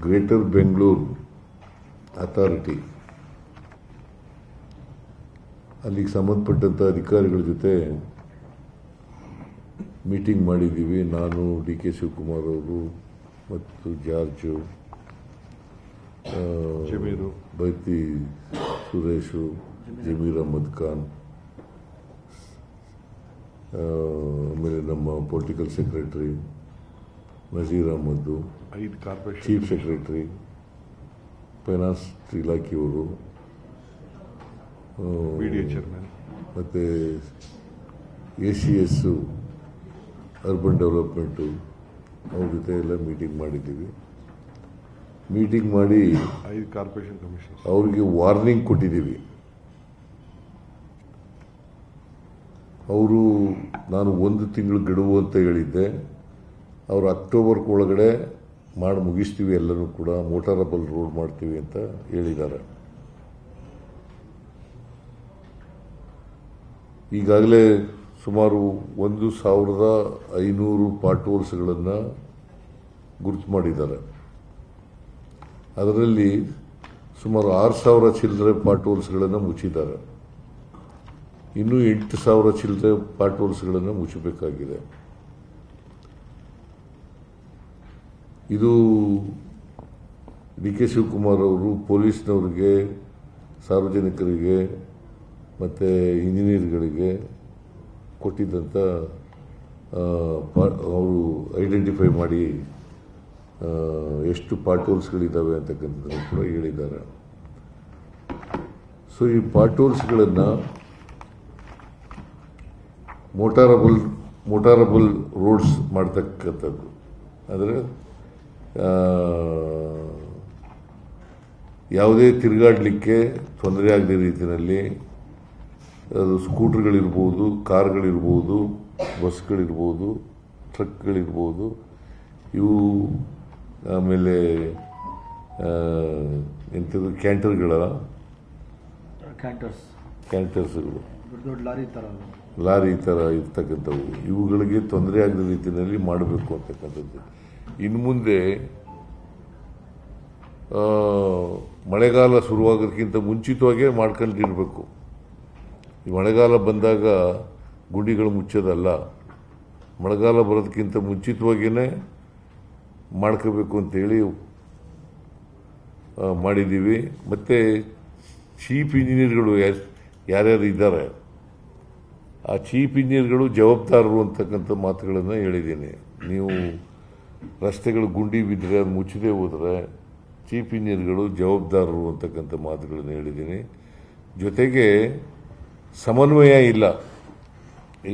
Greater Bengaluru authority ಅಲ್ಲಿಗೆ ಸಂಬಂಧಪಟ್ಟಂಥ ಅಧಿಕಾರಿಗಳ ಜೊತೆ ಮೀಟಿಂಗ್ ಮಾಡಿದ್ದೀವಿ. ನಾನು, ಡಿ ಕೆ ಶಿವಕುಮಾರ್ ಅವರು ಮತ್ತು ಜಾರ್ಜು, ಬೈತಿ ಸುರೇಶು, ಜಮೀರ್ ಅಹಮದ್ ಖಾನ್, ಆಮೇಲೆ ನಮ್ಮ political secretary Naseer Ahmed, chief secretary, finance ಇಲಾಖೆಯವರು, ಮತ್ತು ACS ಅರ್ಬನ್ ಡೆವಲಪ್ಮೆಂಟು ಅವ್ರ ಜೊತೆ ಎಲ್ಲ ಮೀಟಿಂಗ್ ಮಾಡಿದ್ದೀವಿ. ಮೀಟಿಂಗ್ ಮಾಡಿ 5 ಕಾರ್ಪೊರೇಷನ್ ಕಮಿಷನ್ ಅವ್ರಿಗೆ ವಾರ್ನಿಂಗ್ ಕೊಟ್ಟಿದ್ದೀವಿ. ಅವರು ನಾನು 1 ತಿಂಗಳು ಗಡುವು ಅಂತ ಹೇಳಿದ್ದೆ. ಅವರು ಅಕ್ಟೋಬರ್ ಒಳಗಡೆ ಮಾಡಿ ಮುಗಿಸ್ತೀವಿ, ಎಲ್ಲರೂ ಕೂಡ ಮೋಟಾರಬಲ್ ರೋಡ್ ಮಾಡ್ತೀವಿ ಅಂತ ಹೇಳಿದ್ದಾರೆ. ಈಗಾಗಲೇ ಸುಮಾರು 1,500 ಪಾರ್ಟ್ ಹೋಲ್ಸ್ಗಳನ್ನು ಗುರುತು ಮಾಡಿದ್ದಾರೆ. ಅದರಲ್ಲಿ ಸುಮಾರು 6,000 ಚಿಲ್ಲರೆ ಪಾರ್ಟ್ ಹೋಲ್ಸ್ಗಳನ್ನು ಮುಚ್ಚಿದ್ದಾರೆ. ಇನ್ನೂ 8,000 ಚಿಲ್ಲರೆ ಪಾರ್ಟ್ ಹೋಲ್ಸ್ಗಳನ್ನು ಮುಚ್ಚಬೇಕಾಗಿದೆ. ಇದು ಡಿ ಕೆ ಶಿವಕುಮಾರ್ ಅವರು ಪೊಲೀಸ್ನವರಿಗೆ, ಸಾರ್ವಜನಿಕರಿಗೆ ಮತ್ತು ಇಂಜಿನಿಯರ್ಗಳಿಗೆ ಕೊಟ್ಟಿದ್ದಂಥ ಅವರು ಐಡೆಂಟಿಫೈ ಮಾಡಿ ಎಷ್ಟು ಪಾರ್ಟ್ ಹೋಲ್ಸ್ಗಳಿದ್ದಾವೆ ಅಂತಕ್ಕಂಥದ್ದನ್ನು ಕೂಡ ಹೇಳಿದ್ದಾರೆ. ಸೊ ಈ ಪಾರ್ಟ್ ಹೋಲ್ಸ್ಗಳನ್ನು ಮೋಟಾರಬಲ್ ರೋಡ್ಸ್ ಮಾಡ್ತಕ್ಕಂಥದ್ದು, ಅಂದರೆ ಯಾವುದೇ ತಿರುಗಾಡಲಿಕ್ಕೆ ತೊಂದರೆ ಆಗದ ರೀತಿಯಲ್ಲಿ ಅದು ಸ್ಕೂಟರ್ಗಳಿರ್ಬೋದು, ಕಾರ್ಗಳಿರ್ಬೋದು, ಬಸ್ಗಳಿರ್ಬೋದು, ಟ್ರಕ್ಗಳಿರ್ಬೋದು, ಇವು ಆಮೇಲೆ ಎಂಥದ್ದು ಕ್ಯಾಂಟರ್ಸ್ಗಳು, ಲಾರಿ ಥರ ಇರ್ತಕ್ಕಂಥವು, ಇವುಗಳಿಗೆ ತೊಂದರೆ ಆಗದ ರೀತಿಯಲ್ಲಿ ಮಾಡಬೇಕು ಅಂತಕ್ಕಂಥದ್ದು. ಇನ್ನು ಮುಂದೆ ಮಳೆಗಾಲ ಶುರುವಾಗೋದಕ್ಕಿಂತ ಮುಂಚಿತವಾಗೇ ಮಾಡ್ಕೊಂಡಿರಬೇಕು. ಈ ಮಳೆಗಾಲ ಬಂದಾಗ ಗುಂಡಿಗಳು ಮುಚ್ಚೋದಲ್ಲ, ಮಳೆಗಾಲ ಬರೋದಕ್ಕಿಂತ ಮುಂಚಿತವಾಗಿಯೇ ಮಾಡ್ಕೋಬೇಕು ಅಂತೇಳಿ ಮಾಡಿದ್ದೀವಿ. ಮತ್ತು ಚೀಫ್ ಇಂಜಿನಿಯರ್ಗಳು ಯಾರ್ಯಾರು ಇದ್ದಾರೆ, ಆ ಚೀಫ್ ಇಂಜಿನಿಯರ್ಗಳು ಜವಾಬ್ದಾರರು ಅಂತಕ್ಕಂಥ ಮಾತುಗಳನ್ನು ಹೇಳಿದ್ದೀನಿ. ನೀವು ರಸ್ತೆಗಳು ಗುಂಡಿ ಬಿದ್ದರೆ ಅದು ಮುಚ್ಚದೇ ಹೋದರೆ ಚೀಫ್ ಇಂಜಿನಿಯರ್ಗಳು ಜವಾಬ್ದಾರರು ಅಂತಕ್ಕಂಥ ಮಾತುಗಳನ್ನು ಹೇಳಿದ್ದೀನಿ. ಜೊತೆಗೆ ಸಮನ್ವಯ ಇಲ್ಲ.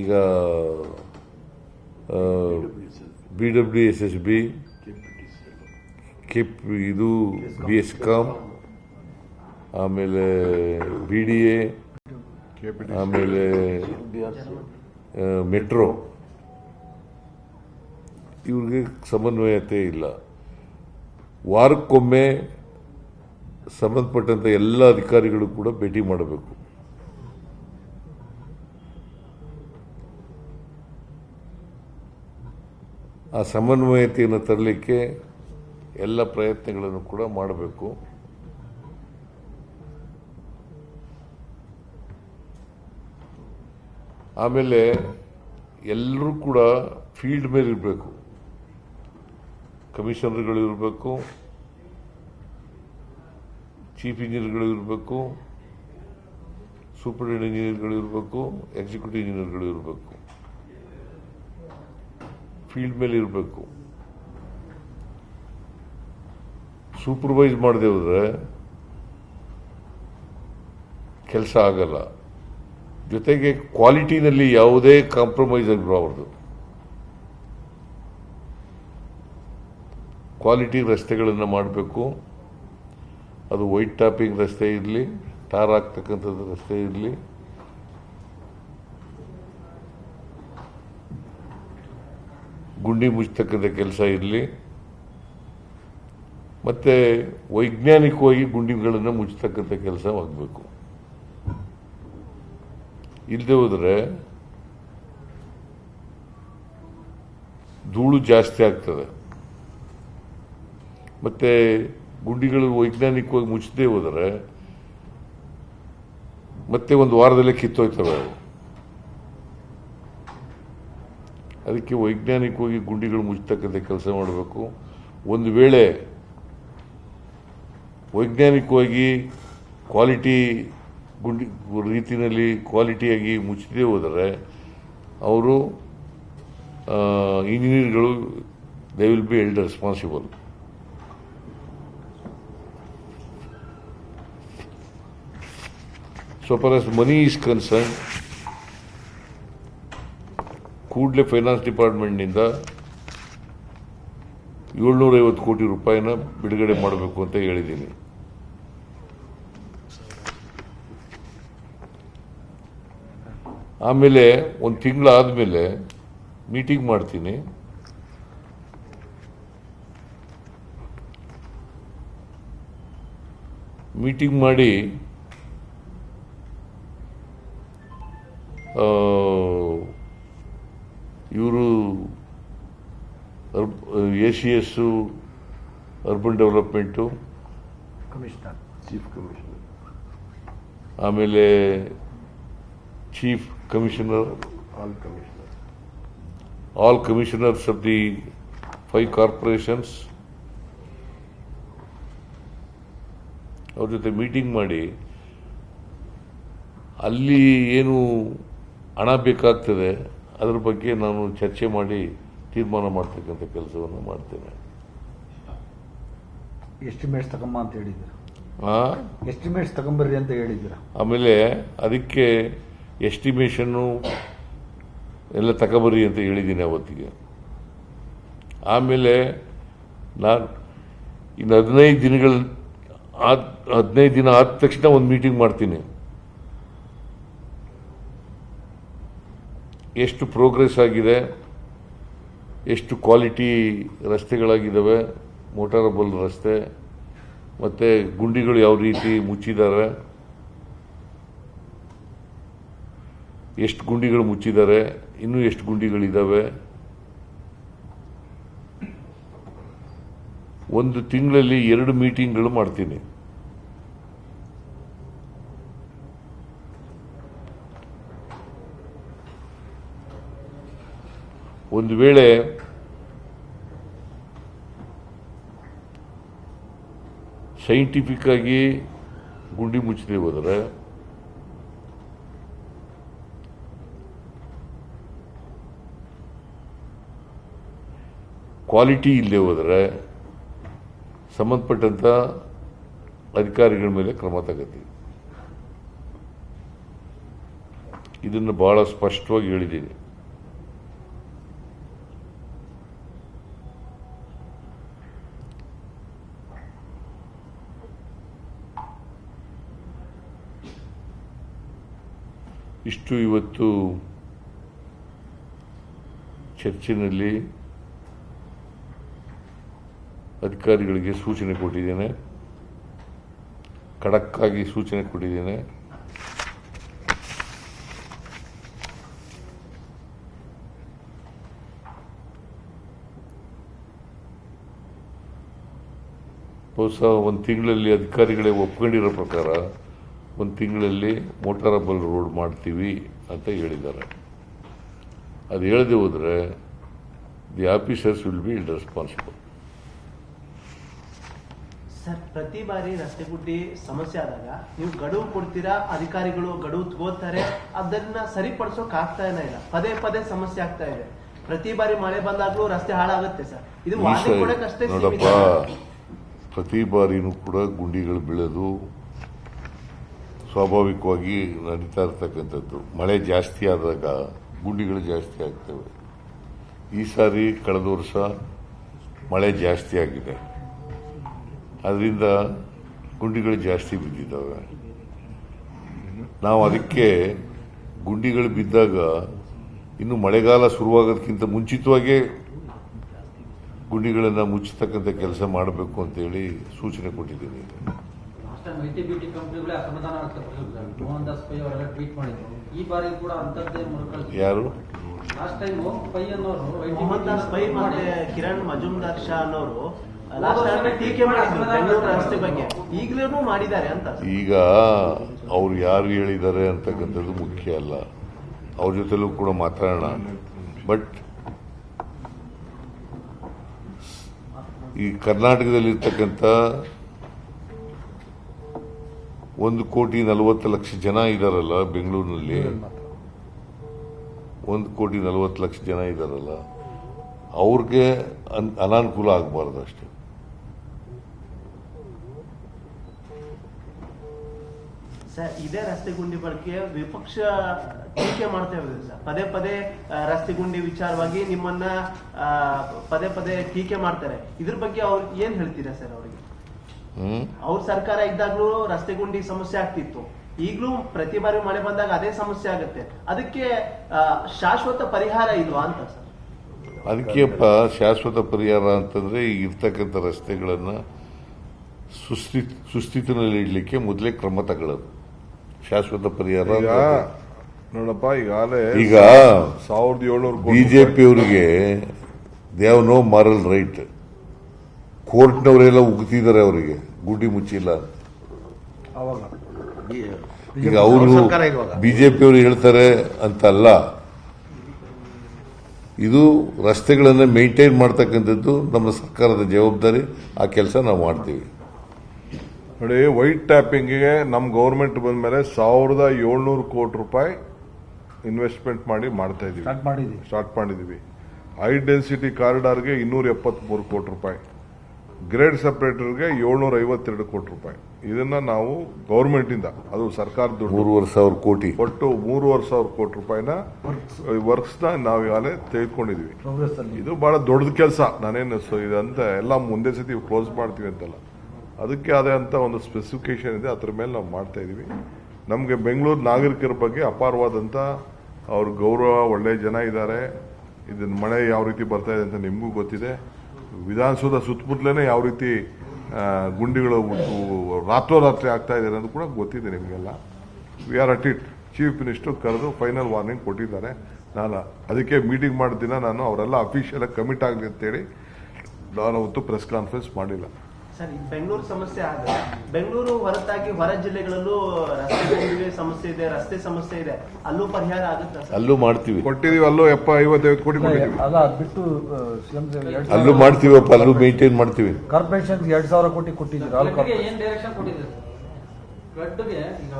ಈಗ BWSSB, ಇದು BSCOM, ಆಮೇಲೆ BDA, ಆಮೇಲೆ ಮೆಟ್ರೋ, ಇವ್ರಿಗೆ ಸಮನ್ವಯತೆ ಇಲ್ಲ. ವಾರಕ್ಕೊಮ್ಮೆ ಸಂಬಂಧಪಟ್ಟಂಥ ಎಲ್ಲ ಅಧಿಕಾರಿಗಳು ಕೂಡ ಭೇಟಿ ಮಾಡಬೇಕು. ಆ ಸಮನ್ವಯತೆಯನ್ನು ತರಲಿಕ್ಕೆ ಎಲ್ಲ ಪ್ರಯತ್ನಗಳನ್ನು ಕೂಡ ಮಾಡಬೇಕು. ಆಮೇಲೆ ಎಲ್ಲರೂ ಕೂಡ ಫೀಲ್ಡ್ ಮೇಲೆ ಇರಬೇಕು. ಕಮಿಷನರ್ಗಳು ಇರಬೇಕು, ಚೀಫ್ ಇಂಜಿನಿಯರ್ಗಳು ಇರಬೇಕು, ಸೂಪರಿಂಟೆಂಡೆಂಟ್ ಇಂಜಿನಿಯರ್ಗಳು ಇರಬೇಕು, ಎಕ್ಸಿಕ್ಯೂಟಿವ್ ಇಂಜಿನಿಯರ್ಗಳು ಇರಬೇಕು. ಫೀಲ್ಡ್ ಮೇಲೆ ಇರಬೇಕು. ಸೂಪರ್ವೈಸ್ ಮಾಡದೆ ಹೋದರೆ ಕೆಲಸ ಆಗಲ್ಲ. ಜೊತೆಗೆ ಕ್ವಾಲಿಟಿನಲ್ಲಿ ಯಾವುದೇ ಕಾಂಪ್ರಮೈಸ್ ಆಗಬಾರ್ದು. ಕ್ವಾಲಿಟಿ ರಸ್ತೆಗಳನ್ನು ಮಾಡಬೇಕು. ಅದು ವೈಟ್ ಟಾಪಿಂಗ್ ರಸ್ತೆ ಇರಲಿ, ಟಾರ್ ಹಾಕ್ತಕ್ಕಂಥದ್ದು ರಸ್ತೆ ಇರಲಿ, ಗುಂಡಿ ಮುಚ್ಚತಕ್ಕಂಥ ಕೆಲಸ ಇರಲಿ, ಮತ್ತು ವೈಜ್ಞಾನಿಕವಾಗಿ ಗುಂಡಿಗಳನ್ನು ಮುಚ್ಚತಕ್ಕಂಥ ಕೆಲಸ ಆಗಬೇಕು. ಇಲ್ಲದೆ ಹೋದರೆ ಧೂಳು ಜಾಸ್ತಿ ಆಗ್ತದೆ. ಮತ್ತು ಗುಂಡಿಗಳು ವೈಜ್ಞಾನಿಕವಾಗಿ ಮುಚ್ಚದೇ ಹೋದರೆ ಮತ್ತೆ ಒಂದು ವಾರದಲ್ಲೇ ಕಿತ್ತೋಯ್ತವೆ ಅವು. ಅದಕ್ಕೆ ವೈಜ್ಞಾನಿಕವಾಗಿ ಗುಂಡಿಗಳು ಮುಚ್ಚತಕ್ಕಂಥ ಕೆಲಸ ಮಾಡಬೇಕು. ಒಂದು ವೇಳೆ ವೈಜ್ಞಾನಿಕವಾಗಿ ಕ್ವಾಲಿಟಿ ಗುಂಡಿ ರೀತಿಯಲ್ಲಿ ಕ್ವಾಲಿಟಿಯಾಗಿ ಮುಚ್ಚದೇ ಹೋದರೆ ಅವರು ಇಂಜಿನಿಯರ್ಗಳು they will be held responsible. So far as money is concerned, ಕೂಡಲೇ ಫೈನಾನ್ಸ್ ಡಿಪಾರ್ಟ್ಮೆಂಟ್ನಿಂದ 750 ಕೋಟಿ ರೂಪಾಯಿನ ಬಿಡುಗಡೆ ಮಾಡಬೇಕು ಅಂತ ಹೇಳಿದ್ದೀನಿ. ಆಮೇಲೆ ಒಂದು ತಿಂಗಳಾದಮೇಲೆ ಮೀಟಿಂಗ್ ಮಾಡ್ತೀನಿ. ಮೀಟಿಂಗ್ ಮಾಡಿ ಇವರು ACS urban development commissioner, chief commissioner, ಆಮೇಲೆ chief commissioner, all commissioners of the 5 corporations ಅವ್ರ ಜೊತೆ ಮೀಟಿಂಗ್ ಮಾಡಿ ಅಲ್ಲಿ ಏನು ಹಣ ಬೇಕಾಗ್ತದೆ ಅದರ ಬಗ್ಗೆ ನಾನು ಚರ್ಚೆ ಮಾಡಿ ತೀರ್ಮಾನ ಮಾಡ್ತಕ್ಕಂಥ ಕೆಲಸವನ್ನು ಮಾಡ್ತೇನೆ. ಎಸ್ಟಿಮೇಟ್ಸ್ ತಗೊಂಬ ಅಂತ ಹೇಳಿದ್ದೀರಾ? ಎಸ್ಟಿಮೇಟ್ಸ್ ತಗೊಂಬರ್ರಿ ಅಂತ ಹೇಳಿದ್ದೀರಾ? ಆಮೇಲೆ ಅದಕ್ಕೆ ಎಸ್ಟಿಮೇಷನ್ನು ಎಲ್ಲ ತಗೊಬರ್ರಿ ಅಂತ ಹೇಳಿದ್ದೀನಿ ಅವತ್ತಿಗೆ. ಆಮೇಲೆ ನಾನು ಇನ್ನು 15 ದಿನ ಆದ ತಕ್ಷಣ ಒಂದು ಮೀಟಿಂಗ್ ಮಾಡ್ತೀನಿ. ಎಷ್ಟು ಪ್ರೋಗ್ರೆಸ್ ಆಗಿದೆ, ಎಷ್ಟು ಕ್ವಾಲಿಟಿ ರಸ್ತೆಗಳಾಗಿದ್ದಾವೆ, ಮೋಟಾರಬಲ್ ರಸ್ತೆ, ಮತ್ತು ಗುಂಡಿಗಳು ಯಾವ ರೀತಿ ಮುಚ್ಚಿದ್ದಾರೆ, ಎಷ್ಟು ಗುಂಡಿಗಳು ಮುಚ್ಚಿದ್ದಾರೆ, ಇನ್ನೂ ಎಷ್ಟು ಗುಂಡಿಗಳಿದ್ದಾವೆ. ಒಂದು ತಿಂಗಳಲ್ಲಿ 2 ಮೀಟಿಂಗ್ಗಳು ಮಾಡ್ತೀನಿ. ಒಂದು ವೇಳೆ ಸೈಂಟಿಫಿಕ್ ಆಗಿ ಗುಂಡಿ ಮುಚ್ಚದೆ ಹೋದರೆ ಕ್ವಾಲಿಟಿ ಇಲ್ಲದೆ ಹೋದರೆ ಸಂಬಂಧಪಟ್ಟಂತ ಅಧಿಕಾರಿಗಳ ಮೇಲೆ ಕ್ರಮ ತಗೋತೀವಿ. ಇದನ್ನು ಬಹಳ ಸ್ಪಷ್ಟವಾಗಿ ಹೇಳಿದ್ದೀನಿ. ಇಷ್ಟು ಇವತ್ತು ಚರ್ಚೆಯಲ್ಲಿ ಅಧಿಕಾರಿಗಳಿಗೆ ಸೂಚನೆ ಕೊಟ್ಟಿದ್ದೇನೆ, ಖಡಕ್ ಆಗಿ ಸೂಚನೆ ಕೊಟ್ಟಿದ್ದೇನೆ. ಬಹುಶಃ ಒಂದು ತಿಂಗಳಲ್ಲಿ ಅಧಿಕಾರಿಗಳೇ ಒಪ್ಕೊಂಡಿರೋ ಪ್ರಕಾರ 1 ತಿಂಗಳಲ್ಲಿ ಮೋಟಾರಬಲ್ ರೋಡ್ ಮಾಡ್ತೀವಿ ಅಂತ ಹೇಳಿದ್ದಾರೆ. ಅದು ಹೇಳದೆ ಹೋದರೆ the officers will be responsible. Sir, ಪ್ರತಿ ಬಾರಿ ರಸ್ತೆ ಗುಡ್ಡಿ ಸಮಸ್ಯೆ ಆದಾಗ ನೀವು ಗಡುವು ಕೊಡ್ತೀರಾ, ಅಧಿಕಾರಿಗಳು ಗಡುವು ತಗೋತಾರೆ, ಅದನ್ನ ಸರಿಪಡಿಸೋಕೆ ಆಗ್ತಾನೆ ಇಲ್ಲ. ಪದೇ ಪದೇ ಸಮಸ್ಯೆ ಆಗ್ತಾ ಇದೆ. ಪ್ರತಿ ಬಾರಿ ಮಳೆ ಬಂದಾಗ್ಲೂ ರಸ್ತೆ ಹಾಳಾಗುತ್ತೆ ಸರ್. ಇದು ವಾರ್ನಿಂಗ್ ಕೊಡೋಕಷ್ಟೇ ನೋಡಪ್ಪ, ಪ್ರತಿ ಬಾರಿನೂ ಕೂಡ ಗುಂಡಿಗಳು ಬೀಳೋದು ಸ್ವಾಭಾವಿಕವಾಗಿ ನಡೀತಾ ಇರ್ತಕ್ಕಂಥದ್ದು. ಮಳೆ ಜಾಸ್ತಿ ಆದಾಗ ಗುಂಡಿಗಳು ಜಾಸ್ತಿ ಆಗ್ತವೆ. ಈ ಸಾರಿ ಕಳೆದ ವರ್ಷ ಮಳೆ ಜಾಸ್ತಿ ಆಗಿದೆ, ಅದರಿಂದ ಗುಂಡಿಗಳು ಜಾಸ್ತಿ ಬಿದ್ದಿದ್ದಾವೆ. ನಾವು ಅದಕ್ಕೆ ಗುಂಡಿಗಳು ಬಿದ್ದಾಗ ಇನ್ನು ಮಳೆಗಾಲ ಶುರುವಾಗೋದಕ್ಕಿಂತ ಮುಂಚಿತವಾಗೇ ಗುಂಡಿಗಳನ್ನು ಮುಚ್ಚತಕ್ಕಂಥ ಕೆಲಸ ಮಾಡಬೇಕು ಅಂತೇಳಿ ಸೂಚನೆ ಕೊಟ್ಟಿದ್ದೀನಿ. ಐಟಿ ಕಂಪನಿಗಳೇ ಅಸಮಾಧಾನ ಆಗ್ತಾರೆ. ಮೋಹನ್ ದಾಸ್ ಪೈ ಅವರೆಲ್ಲ ಟ್ವೀಟ್ ಮಾಡಿದ್ರು. ಈ ಬಾರಿ ಕೂಡ ಅಂತದ್ದೇ ಮರುಕಳಿಸಿ. ಯಾರು? ಲಾಸ್ಟ್ ಟೈಮ್ ಪೈ ಅನ್ನೋರು ಮೋಹನ್ ದಾಸ್ ಪೈ ಮತ್ತೆ ಕಿರಣ್ ಮಜುಮ್ದಾರ್ ಶಾ ಅನ್ನೋರು ಲಾಸ್ಟ್ ಟೈಮ್ ಟೀಕೆ ಮಾಡಿದ್ರು ಬೆಂಗಳೂರು ರಸ್ತೆ ಬಗ್ಗೆ, ಈಗಲೂ ಮಾಡಿದ್ದಾರೆ ಅಂತ. ಈಗ ಅವ್ರು ಯಾರು ಹೇಳಿದ್ದಾರೆ ಅಂತಕ್ಕಂಥದ್ದು ಮುಖ್ಯ ಅಲ್ಲ, ಅವ್ರ ಜೊತೆಲೂ ಕೂಡ ಮಾತಾಡೋಣ. ಬಟ್ ಈ ಕರ್ನಾಟಕದಲ್ಲಿರ್ತಕ್ಕಂಥ 1,40,00,000 ಜನ ಇದ್ದಾರಲ್ಲ ಬೆಂಗಳೂರಿನಲ್ಲಿ, 1,40,00,000 ಜನ ಇದ್ದಾರಲ್ಲ, ಅವ್ರಿಗೆ ಅನಾನುಕೂಲ ಆಗಬಾರ್ದು ಅಷ್ಟೇ. ಸರ್, ಇದೇ ರಸ್ತೆ ಗುಂಡಿ ಬಗ್ಗೆ ವಿಪಕ್ಷ ಟೀಕೆ ಮಾಡ್ತಾ ಇರೋದು ಸರ್. ಪದೇ ಪದೇ ರಸ್ತೆ ಗುಂಡಿ ವಿಚಾರವಾಗಿ ನಿಮ್ಮನ್ನ ಪದೇ ಪದೇ ಟೀಕೆ ಮಾಡ್ತಾರೆ. ಇದ್ರ ಬಗ್ಗೆ ಅವ್ರು ಏನ್ ಹೇಳ್ತೀರಾ ಸರ್? ಅವರಿಗೆ ಅವ್ರ ಸರ್ಕಾರ ಇದ್ದಾಗ್ಲೂ ರಸ್ತೆ ಗುಂಡಿ ಸಮಸ್ಯೆ ಆಗ್ತಿತ್ತು, ಈಗಲೂ ಪ್ರತಿ ಬಾರಿ ಮಳೆ ಬಂದಾಗ ಅದೇ ಸಮಸ್ಯೆ ಆಗುತ್ತೆ. ಅದಕ್ಕೆ ಶಾಶ್ವತ ಪರಿಹಾರ ಇಲ್ವಾ ಅಂತ ಸರ್? ಅದಕ್ಕೆಪ್ಪ ಶಾಶ್ವತ ಪರಿಹಾರ ಅಂತಂದ್ರೆ ಈಗ ಇರ್ತಕ್ಕಂಥ ರಸ್ತೆಗಳನ್ನ ಸುಸ್ಥಿತಿನಲ್ಲಿ ಇಡ್ಲಿಕ್ಕೆ ಮೊದಲೇ ಕ್ರಮ ತಗೊಳ್ಳೋದು ಶಾಶ್ವತ ಪರಿಹಾರ. ನೋಡಪ್ಪ, ಈಗಾಗಲೇ ಈಗ 1,700 ಬಿಜೆಪಿಯವರಿಗೆ they have no moral right. ಕೋರ್ಟ್ನವರೆಲ್ಲ ಉಗ್ತಿದ್ದಾರೆ ಅವರಿಗೆ, ಗುಡ್ಡಿ ಮುಚ್ಚಿಲ್ಲ. ಈಗ ಅವರು ಬಿಜೆಪಿಯವರು ಹೇಳ್ತಾರೆ ಅಂತಲ್ಲ, ಇದು ರಸ್ತೆಗಳನ್ನು ಮೇಂಟೈನ್ ಮಾಡ್ತಕ್ಕಂಥದ್ದು ನಮ್ಮ ಸರ್ಕಾರದ ಜವಾಬ್ದಾರಿ. ಆ ಕೆಲಸ ನಾವು ಮಾಡ್ತೀವಿ. ನೋಡಿ, ವೈಟ್ ಟ್ಯಾಪಿಂಗ್ಗೆ ನಮ್ಮ ಗೌರ್ಮೆಂಟ್ ಬಂದ ಮೇಲೆ 1,700 ಕೋಟಿ ರೂಪಾಯಿ ಇನ್ವೆಸ್ಟ್ಮೆಂಟ್ ಮಾಡ್ತಾ ಇದೀವಿ, ಸ್ಟಾರ್ಟ್ ಮಾಡಿದೀವಿ. ಹೈ ಡೆನ್ಸಿಟಿ ಕಾರಿಡಾರ್ಗೆ 273 ಕೋಟಿ ರೂಪಾಯಿ, ಗ್ರೇಡ್ ಸೆಪರೇಟರ್ಗೆ 752 ಕೋಟಿ ರೂಪಾಯಿ. ಇದನ್ನ ನಾವು ಗೌರ್ಮೆಂಟ್ ಇಂದ, ಅದು ಸರ್ಕಾರದ ದುಡ್ಡು, 3,500 ಕೋಟಿ, ಒಟ್ಟು 3,500 ಕೋಟಿ ರೂಪಾಯಿನ ವರ್ಕ್ಸ್ ನ ನಾವು ಈಗಾಗಲೇ ತೆಗೆದುಕೊಂಡಿದೀವಿ. ಇದು ಬಹಳ ದೊಡ್ಡದ ಕೆಲಸ. ನಾನೇನು ಇದಂತ ಎಲ್ಲ ಮುಂದೆ ಸತಿ ಕ್ಲೋಸ್ ಮಾಡ್ತೀವಿ ಅಂತಲ್ಲ, ಅದಕ್ಕೆ ಆದಂತ ಒಂದು ಸ್ಪೆಸಿಫಿಕೇಶನ್ ಇದೆ, ಅದ್ರ ಮೇಲೆ ನಾವು ಮಾಡ್ತಾ ಇದೀವಿ. ನಮಗೆ ಬೆಂಗಳೂರು ನಾಗರಿಕರ ಬಗ್ಗೆ ಅಪಾರವಾದಂತ ಅವ್ರ ಗೌರವ, ಒಳ್ಳೆ ಜನ ಇದ್ದಾರೆ. ಇದನ್ನ ಮಳೆ ಯಾವ ರೀತಿ ಬರ್ತಾ ಇದೆ ಅಂತ ನಿಮಗೂ ಗೊತ್ತಿದೆ. ವಿಧಾನಸೌಧ ಸುತ್ತಮುತ್ತಲೇ ಯಾವ ರೀತಿ ಗುಂಡಿಗಳು ರಾತ್ರೋರಾತ್ರಿ ಆಗ್ತಾ ಇದೆ ಅನ್ನೋದು ಕೂಡ ಗೊತ್ತಿದೆ ನಿಮಗೆಲ್ಲ. We are at it. Chief minister ಕರೆದು ಫೈನಲ್ ವಾರ್ನಿಂಗ್ ಕೊಟ್ಟಿದ್ದಾರೆ. ನಾನು ಅದಕ್ಕೆ ಮೀಟಿಂಗ್ ಮಾಡಿದ ದಿನ ನಾನು ಅವರೆಲ್ಲ ಅಫಿಷಿಯಲ್ ಆಗಿ ಕಮಿಟ್ ಆಗಲಿ ಅಂತೇಳಿ ನಾನು ಅವತ್ತು ಪ್ರೆಸ್ ಕಾನ್ಫರೆನ್ಸ್ ಮಾಡಿಲ್ಲ. ಸರ್, ಬೆಂಗಳೂರು ಸಮಸ್ಯೆ ಆದ್ರೆ ಬೆಂಗಳೂರು ಹೊರತಾಗಿ ಹೊರ ಜಿಲ್ಲೆಗಳಲ್ಲೂ ರಸ್ತೆ ಸಮಸ್ಯೆ ಇದೆ, ರಸ್ತೆ ಸಮಸ್ಯೆ ಇದೆ, ಅಲ್ಲೂ ಪರಿಹಾರ ಆಗುತ್ತೆ ಸರ್? ಅಲ್ಲೂ ಮಾಡ್ತೀವಿ, ಕೊಟ್ಟಿದೀವಿ. ಅಲ್ಲೂ 55 ಕೋಟಿ ಕೊಟ್ಟಿದ್ದೀವಿ. ಅಲ್ಲೂ ಮಾಡ್ತೀವಪ್ಪ, ಅಲ್ಲೂ ಮೇಂಟೈನ್ ಮಾಡ್ತೀವಿ. ಕಾರ್ಪೊರೇಷನ್ 2,000 ಕೋಟಿ ಕೊಟ್ಟಿದ್ದೀವಿ. ಏನ್ ಡೈರೆಕ್ಷನ್ ಕೊಟ್ಟಿದ್ದೀರಿ? ಫ್ಲಡ್ಗೆ ಈಗ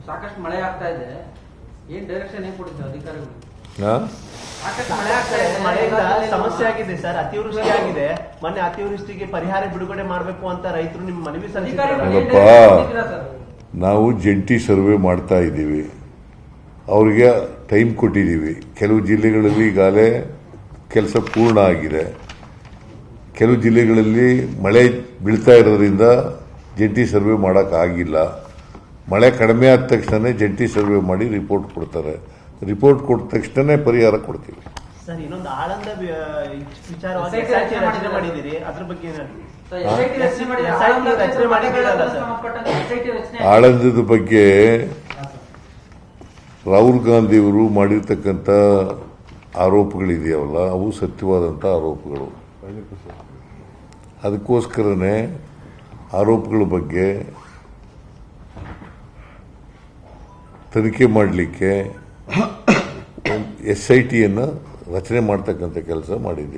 ಸಾಕಷ್ಟು ಮಳೆ ಆಗ್ತಾ ಇದೆ, ಏನ್ ಡೈರೆಕ್ಷನ್ ಏನ್ ಕೊಟ್ಟಿದ್ದೀವಿ ಅಧಿಕಾರಿಗಳು? ಮಳೆಯಿಂದ ಸಮಸ್ಯೆ ಆಗಿದೆ ಸರ್, ಅತಿವೃಷ್ಟಿ ಆಗಿದೆ. ಮೊನ್ನೆ ಅತಿವೃಷ್ಟಿಗೆ ಪರಿಹಾರ ಬಿಡುಗಡೆ ಮಾಡಬೇಕು ಅಂತ ರೈತರು ನಿಮ್ಮ ಮನವಿ ನೋಡಪ್ಪ, ನಾವು ಜಂಟಿ ಸರ್ವೆ ಮಾಡ್ತಾ ಇದ್ದೀವಿ, ಅವರಿಗೆ ಟೈಮ್ ಕೊಟ್ಟಿದ್ದೀವಿ. ಕೆಲವು ಜಿಲ್ಲೆಗಳಲ್ಲಿ ಈಗಾಗಲೇ ಕೆಲಸ ಪೂರ್ಣ ಆಗಿದೆ, ಕೆಲವು ಜಿಲ್ಲೆಗಳಲ್ಲಿ ಮಳೆ ಬೀಳ್ತಾ ಇರೋದ್ರಿಂದ ಜಂಟಿ ಸರ್ವೆ ಮಾಡೋಕ್ಕಾಗಿಲ್ಲ. ಮಳೆ ಕಡಿಮೆ ಆದ ತಕ್ಷಣ ಜಂಟಿ ಸರ್ವೆ ಮಾಡಿ ರಿಪೋರ್ಟ್ ಕೊಡ್ತಾರೆ. ರಿಪೋರ್ಟ್ ಕೊಟ್ಟ ತಕ್ಷಣ ಪರಿಹಾರ ಕೊಡ್ತೀವಿ. ಸರ್, ಇನ್ನೊಂದು ಆಳಂದ ವಿಚಾರವಾಗಿ ರಚನೆ ಮಾಡಿದ್ದೀರಿ, ಅದ್ರ ಬಗ್ಗೆ ಆಳಂದದ ಬಗ್ಗೆ ರಾಹುಲ್ ಗಾಂಧಿಯವರು ಮಾಡಿರ್ತಕ್ಕಂಥ ಆರೋಪಗಳಿದೆಯವಲ್ಲ, ಅವು ಸತ್ಯವಾದಂಥ ಆರೋಪಗಳು. ಅದಕ್ಕೋಸ್ಕರನೇ ಆರೋಪಗಳ ಬಗ್ಗೆ ತನಿಖೆ ಮಾಡಲಿಕ್ಕೆ SIT ರಚನೆ ಮಾಡ್ತಕ್ಕಂಥ ಕೆಲಸ ಮಾಡಿದ್ದೀವಿ.